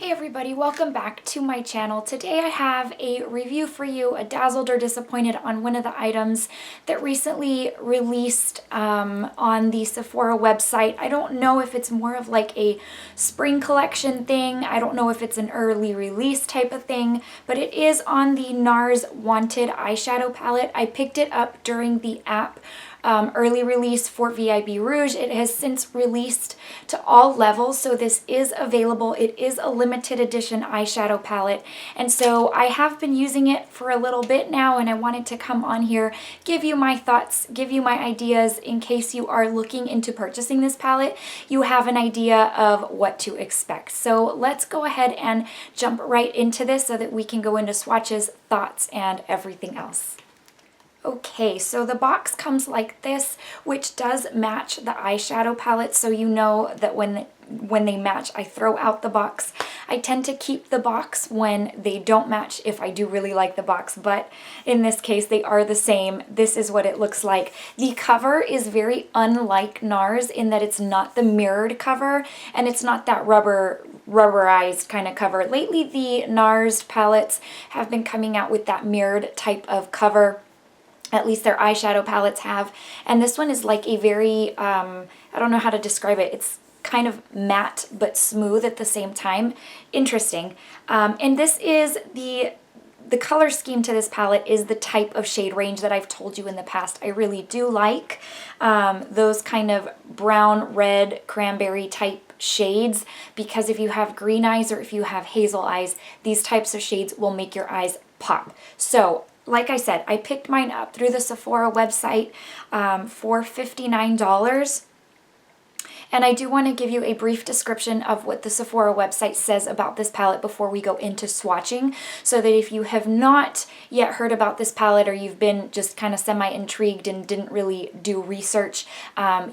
Hey everybody, welcome back to my channel. Today I have a review for you, a dazzled or disappointed on one of the items that recently released on the Sephora website. I don't know if it's more of like a spring collection thing. I don't know if it's an early release type of thing, but it is on the Nars Wanted eyeshadow palette. I picked it up during the app early release for VIB Rouge. It has since released to all levels, so this is available. It is a limited edition eyeshadow palette, and so I have been using it for a little bit now, and I wanted to come on here, give you my thoughts, give you my ideas in case you are looking into purchasing this palette. You have an idea of what to expect. So let's go ahead and jump right into this so that we can go into swatches, thoughts, and everything else. Okay, so the box comes like this, which does match the eyeshadow palette, so you know that when they match, I throw out the box. I tend to keep the box when they don't match if I do really like the box, but in this case they are the same. This is what it looks like. The cover is very unlike Nars in that it's not the mirrored cover and it's not that rubberized kind of cover. Lately the Nars palettes have been coming out with that mirrored type of cover. At least their eyeshadow palettes have. And this one is like a very, I don't know how to describe it. It's kind of matte but smooth at the same time. Interesting. And this is the color scheme to this palette is the type of shade range that I've told you in the past. I really do like those kind of brown, red, cranberry type shades, because if you have green eyes or if you have hazel eyes, these types of shades will make your eyes pop. So like I said, I picked mine up through the Sephora website for $59. And I do want to give you a brief description of what the Sephora website says about this palette before we go into swatching, so that if you have not yet heard about this palette or you've been just kind of semi-intrigued and didn't really do research,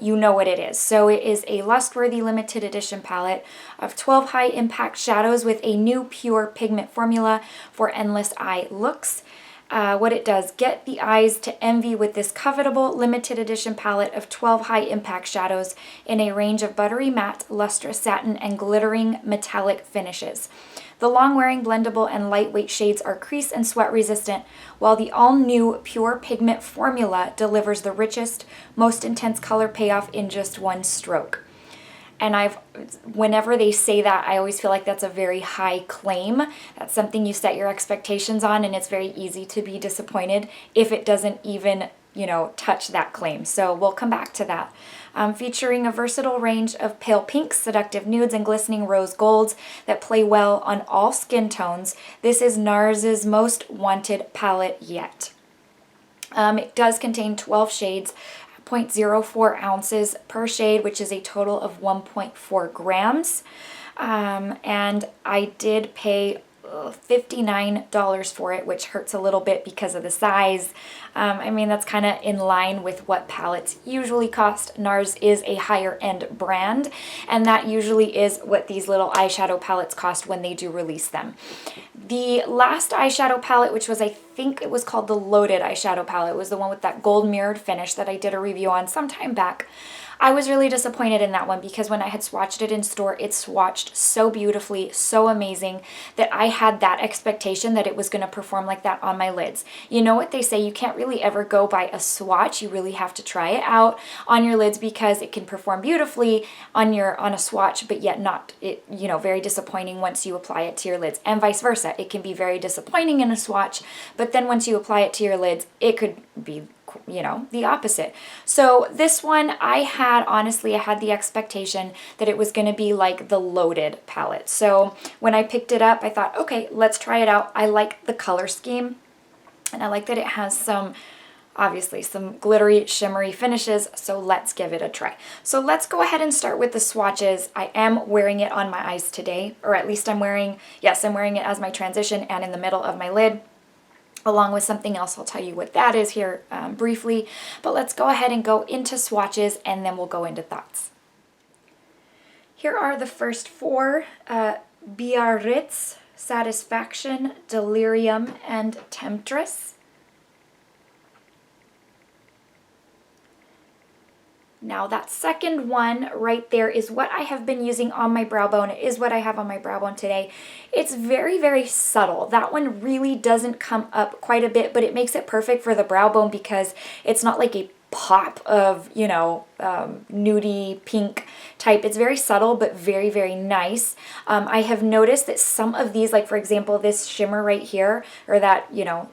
you know what it is. So it is a Lustworthy limited edition palette of 12 high impact shadows with a new pure pigment formula for endless eye looks. What it does, get the eyes to envy with this covetable limited edition palette of 12 high impact shadows in a range of buttery matte, lustrous satin, and glittering metallic finishes. The long-wearing, blendable, and lightweight shades are crease and sweat resistant, while the all-new pure pigment formula delivers the richest, most intense color payoff in just one stroke. And whenever they say that, I always feel like that's a very high claim. That's something you set your expectations on, and it's very easy to be disappointed if it doesn't even, touch that claim. So we'll come back to that. Featuring a versatile range of pale pinks, seductive nudes, and glistening rose golds that play well on all skin tones, this is Nars's most wanted palette yet. It does contain 12 shades, 0.04 ounces per shade, which is a total of 1.4 grams. And I did pay $59 for it, which hurts a little bit because of the size. I mean, that's kind of in line with what palettes usually cost. Nars is a higher end brand, and that usually is what these little eyeshadow palettes cost when they do release them. The last eyeshadow palette, which was, I think it was called the Loaded eyeshadow palette, was the one with that gold mirrored finish that I did a review on some time back. I was really disappointed in that one because when I had swatched it in store, it swatched so beautifully, so amazing, that I had that expectation that it was going to perform like that on my lids. You know what they say, you can't really ever go by a swatch. You really have to try it out on your lids because it can perform beautifully on a swatch, but yet not, very disappointing once you apply it to your lids, and vice versa. It can be very disappointing in a swatch, but then once you apply it to your lids, it could be the opposite. So this one, I had the expectation that it was going to be like the Loaded palette. So when I picked it up, I thought, okay, let's try it out. I like the color scheme, and I like that it has obviously some glittery, shimmery finishes, so let's give it a try. So let's go ahead and start with the swatches. I am wearing it on my eyes today, or at least I'm wearing it as my transition and in the middle of my lid, along with something else. I'll tell you what that is here briefly, but let's go ahead and go into swatches and then we'll go into thoughts. Here are the first four: Biarritz, Satisfaction, Delirium, and Temptress. Now that second one right there is what I have been using on my brow bone. It is what I have on my brow bone today. It's very, very subtle. That one really doesn't come up quite a bit, but it makes it perfect for the brow bone because it's not like a pop of, you know, nudie pink type. It's very subtle, but very, very nice. I have noticed that some of these, like for example, this shimmer right here, or that, you know,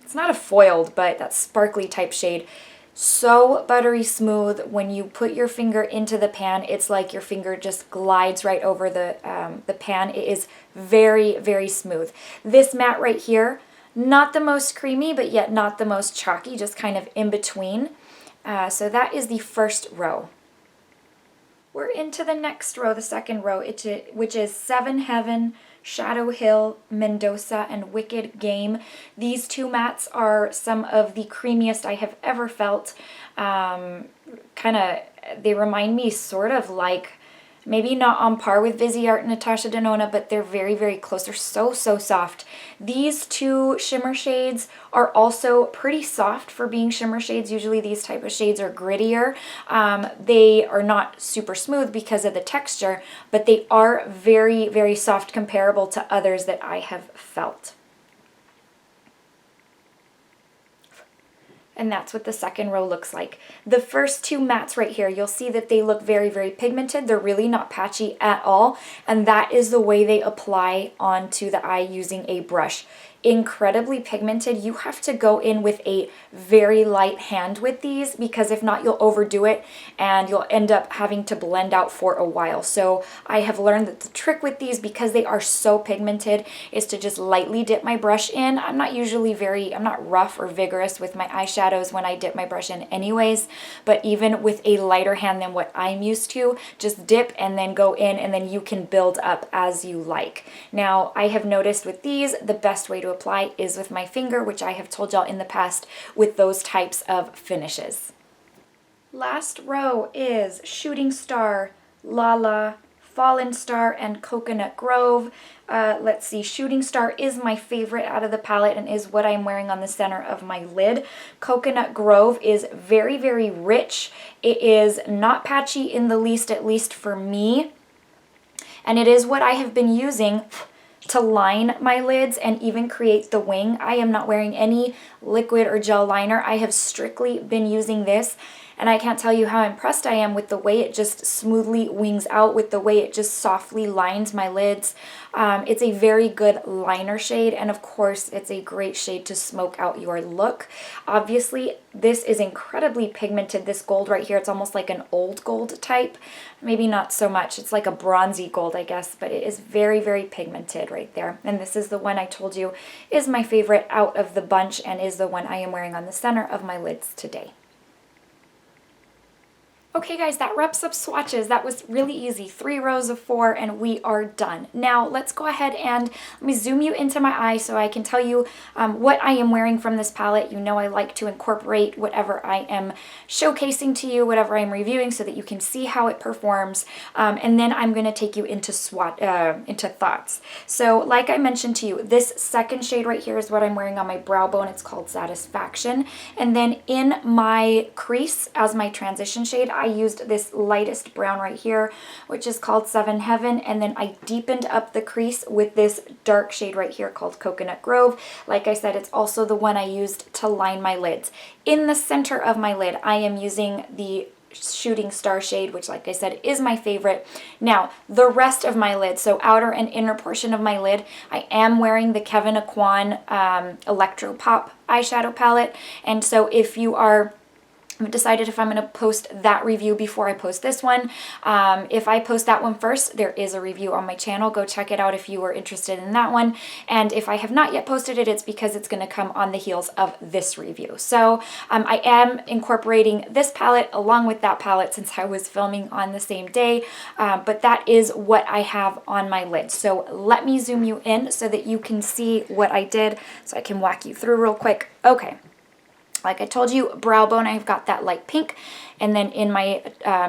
it's not a foiled, but that sparkly type shade, so buttery smooth. When you put your finger into the pan, it's like your finger just glides right over the pan. It is very, very smooth. This matte right here, not the most creamy, but yet not the most chalky, just kind of in between. So that is the first row. We're into the next row, the second row, which is Seven Heaven, Shadow Hill, Mendoza, and Wicked Game. These two mattes are some of the creamiest I have ever felt. They remind me sort of like, maybe not on par with Viseart and Natasha Denona, but they're very, very close. They're so, so soft. These two shimmer shades are also pretty soft for being shimmer shades. Usually these type of shades are grittier. They are not super smooth because of the texture, but they are very, very soft comparable to others that I have felt. And that's what the second row looks like. The first two mattes right here, you'll see that they look very, very pigmented. They're really not patchy at all. And that is the way they apply onto the eye using a brush. Incredibly pigmented. You have to go in with a very light hand with these, because if not, you'll overdo it and you'll end up having to blend out for a while. So I have learned that the trick with these, because they are so pigmented, is to just lightly dip my brush in. I'm not rough or vigorous with my eyeshadows when I dip my brush in anyways, but even with a lighter hand than what I'm used to, just dip and then go in, and then you can build up as you like. Now, I have noticed with these, the best way to apply is with my finger, which I have told y'all in the past with those types of finishes. Last row is Shooting Star, Lala, Fallen Star, and Coconut Grove. Let's see, Shooting Star is my favorite out of the palette and is what I'm wearing on the center of my lid. Coconut Grove is very, very rich. It is not patchy in the least, at least for me. And it is what I have been using to line my lids and even create the wing. I am not wearing any liquid or gel liner. I have strictly been using this, and I can't tell you how impressed I am with the way it just smoothly wings out, with the way it just softly lines my lids. It's a very good liner shade, and of course it's a great shade to smoke out your look. Obviously this is incredibly pigmented. This gold right here, it's almost like an old gold type. Maybe not so much. It's like a bronzy gold, I guess, but it is very, very pigmented right there. And this is the one I told you is my favorite out of the bunch and is the one I am wearing on the center of my lids today. Okay guys, that wraps up swatches. That was really easy. 3 rows of 4 and we are done. Now let's go ahead and let me zoom you into my eye so I can tell you what I am wearing from this palette. You know I like to incorporate whatever I am showcasing to you, whatever I'm reviewing, so that you can see how it performs. And then I'm going to take you into thoughts. So like I mentioned to you, this second shade right here is what I'm wearing on my brow bone. It's called Satisfaction. And then in my crease as my transition shade, I used this lightest brown right here, which is called Seven Heaven, and then I deepened up the crease with this dark shade right here called Coconut Grove. Like I said, it's also the one I used to line my lids. In the center of my lid, I am using the Shooting Star shade, which like I said is my favorite. Now the rest of my lid, so outer and inner portion of my lid, I am wearing the Kevyn Aucoin ElectroPop eyeshadow palette. And so if you are, I've decided if I'm going to post that review before I post this one. If I post that one first, there is a review on my channel. Go check it out if you are interested in that one. And if I have not yet posted it, it's because it's going to come on the heels of this review. So I am incorporating this palette along with that palette since I was filming on the same day. But that is what I have on my lid. So let me zoom you in so that you can see what I did, so I can walk you through real quick. Okay. Like I told you, brow bone, I've got that light pink. And then in my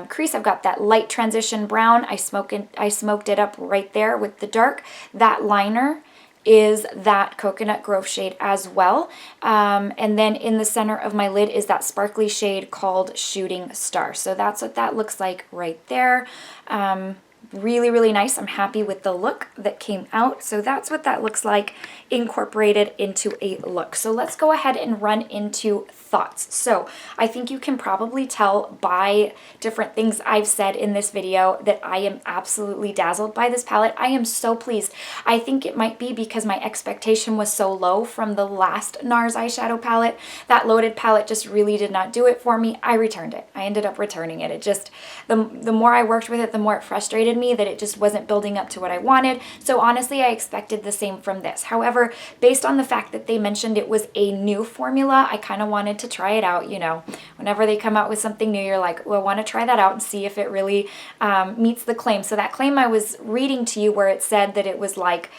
crease, I've got that light transition brown. I smoked it up right there with the dark. That liner is that Coconut Grove shade as well. And then in the center of my lid is that sparkly shade called Shooting Star. So that's what that looks like right there. Really, really nice. I'm happy with the look that came out. So that's what that looks like incorporated into a look. So let's go ahead and run into thoughts. So I think you can probably tell by different things I've said in this video that I am absolutely dazzled by this palette. I am so pleased. I think it might be because my expectation was so low from the last Nars eyeshadow palette. That loaded palette just really did not do it for me. I returned it. I ended up returning it. It just, the more I worked with it, the more it frustrated me that it just wasn't building up to what I wanted. So honestly, I expected the same from this. However, based on the fact that they mentioned it was a new formula, I kind of wanted to try it out. You know, whenever they come out with something new, you're like, well, I want to try that out and see if it really meets the claim. So that claim I was reading to you where it said that it was like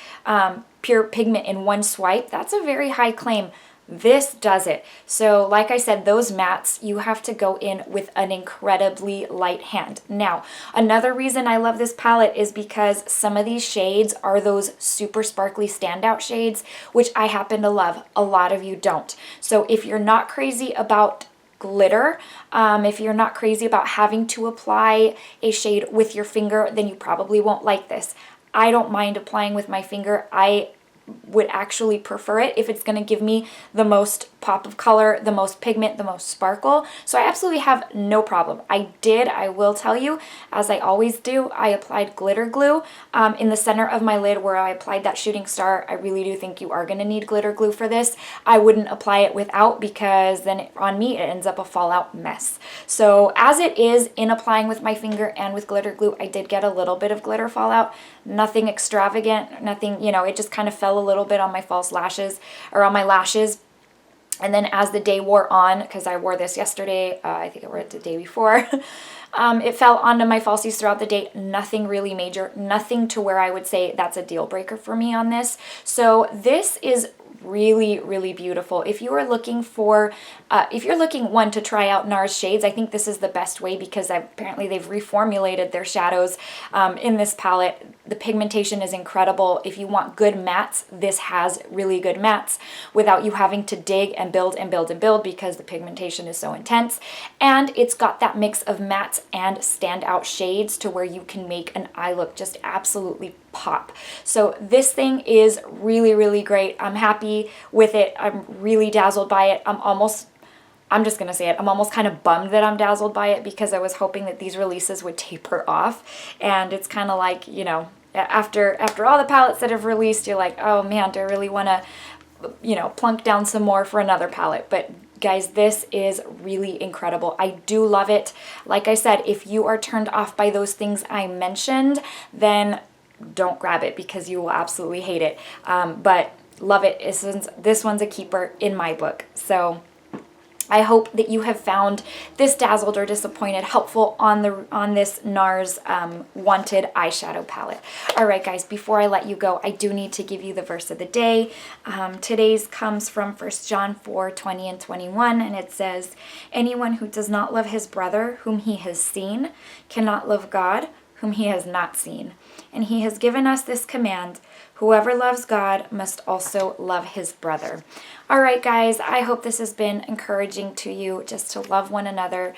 pure pigment in one swipe, that's a very high claim. This does it. So like I said, those mattes, you have to go in with an incredibly light hand. Now, another reason I love this palette is because some of these shades are those super sparkly standout shades, which I happen to love. A lot of you don't. So if you're not crazy about glitter, if you're not crazy about having to apply a shade with your finger, then you probably won't like this. I don't mind applying with my finger. I would actually prefer it if it's going to give me the most pop of color, the most pigment, the most sparkle. So I absolutely have no problem. I will tell you, as I always do, I applied glitter glue in the center of my lid where I applied that shooting star. I really do think you are going to need glitter glue for this. I wouldn't apply it without because then on me it ends up a fallout mess. So as it is, in applying with my finger and with glitter glue, I did get a little bit of glitter fallout. Nothing extravagant, nothing, you know, it just kind of fell a little bit on my false lashes or on my lashes. And then as the day wore on, because I wore this yesterday, I think I wore it the day before, it fell onto my falsies throughout the day. Nothing really major, nothing to where I would say that's a deal breaker for me on this. So this is really, really beautiful. If you are looking for, if you're looking, one, to try out Nars shades, I think this is the best way because apparently they've reformulated their shadows in this palette. The pigmentation is incredible. If you want good mattes, this has really good mattes without you having to dig and build and build and build because the pigmentation is so intense. And it's got that mix of mattes and standout shades to where you can make an eye look just absolutely pop. So this thing is really, really great. I'm happy with it. I'm really dazzled by it. I'm just going to say it, I'm almost kind of bummed that I'm dazzled by it because I was hoping that these releases would taper off. And it's kind of like, you know, after all the palettes that have released, you're like, oh man, do I really want to, you know, plunk down some more for another palette? But guys, this is really incredible. I do love it. Like I said, if you are turned off by those things I mentioned, then don't grab it because you will absolutely hate it. But love it. This one's a keeper in my book. So I hope that you have found this Dazzled or Disappointed helpful on this Nars Wanted eyeshadow palette. All right, guys, before I let you go, I do need to give you the verse of the day. Today's comes from 1 John 4:20 and 21, and it says, "Anyone who does not love his brother whom he has seen cannot love God whom he has not seen. And he has given us this command, whoever loves God must also love his brother." All right, guys, I hope this has been encouraging to you just to love one another.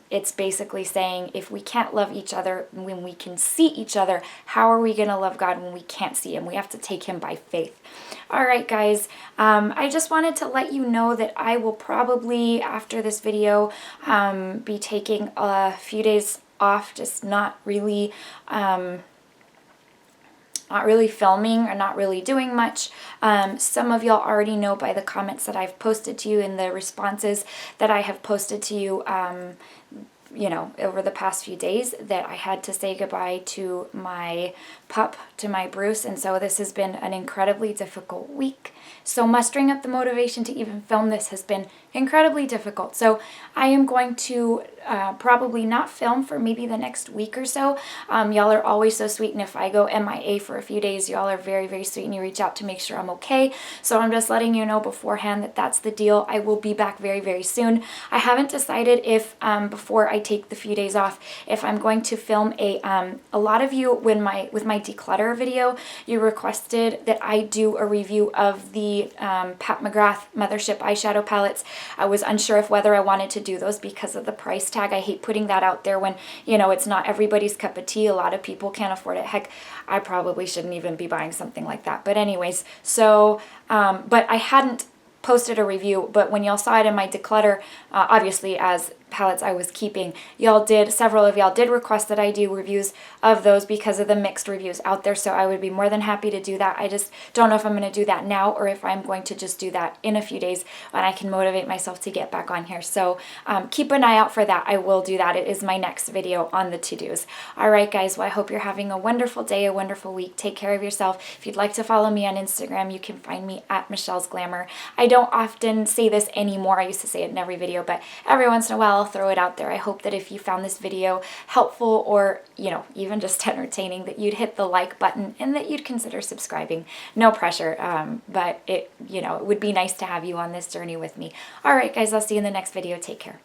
It's basically saying if we can't love each other when we can see each other, how are we going to love God when we can't see him? We have to take him by faith. All right, guys, I just wanted to let you know that I will probably, after this video, be taking a few days off, just not really filming or not really doing much. Some of y'all already know by the comments that I've posted to you and the responses that I have posted to you, you know, over the past few days that I had to say goodbye to my pup, to my Bruce, and so this has been an incredibly difficult week. So mustering up the motivation to even film this has been incredibly difficult. So I am going to probably not film for maybe the next week or so. Y'all are always so sweet, and if I go MIA for a few days, y'all are very, very sweet, and you reach out to make sure I'm okay. So I'm just letting you know beforehand that that's the deal. I will be back very, very soon. I haven't decided if before I take the few days off, if I'm going to film a lot of you with my declutter video, you requested that I do a review of the Pat McGrath Mothership eyeshadow palettes. I was unsure of whether I wanted to do those because of the price tag. I hate putting that out there when, you know, it's not everybody's cup of tea. A lot of people can't afford it. Heck, I probably shouldn't even be buying something like that. But anyways, so, but I hadn't posted a review, but when y'all saw it in my declutter, obviously as palettes I was keeping, several of y'all did request that I do reviews of those because of the mixed reviews out there, so I would be more than happy to do that. I just don't know if I'm going to do that now or if I'm going to just do that in a few days when I can motivate myself to get back on here. So keep an eye out for that. I will do that. It is my next video on the to-dos. Alright guys, well I hope you're having a wonderful day, a wonderful week. Take care of yourself. If you'd like to follow me on Instagram, you can find me at Michelle's Glamour. I don't often say this anymore. I used to say it in every video, but every once in a while I'll throw it out there. I hope that if you found this video helpful or, you know, even just entertaining, that you'd hit the like button and that you'd consider subscribing. No pressure, but it would be nice to have you on this journey with me. All right, guys, I'll see you in the next video. Take care.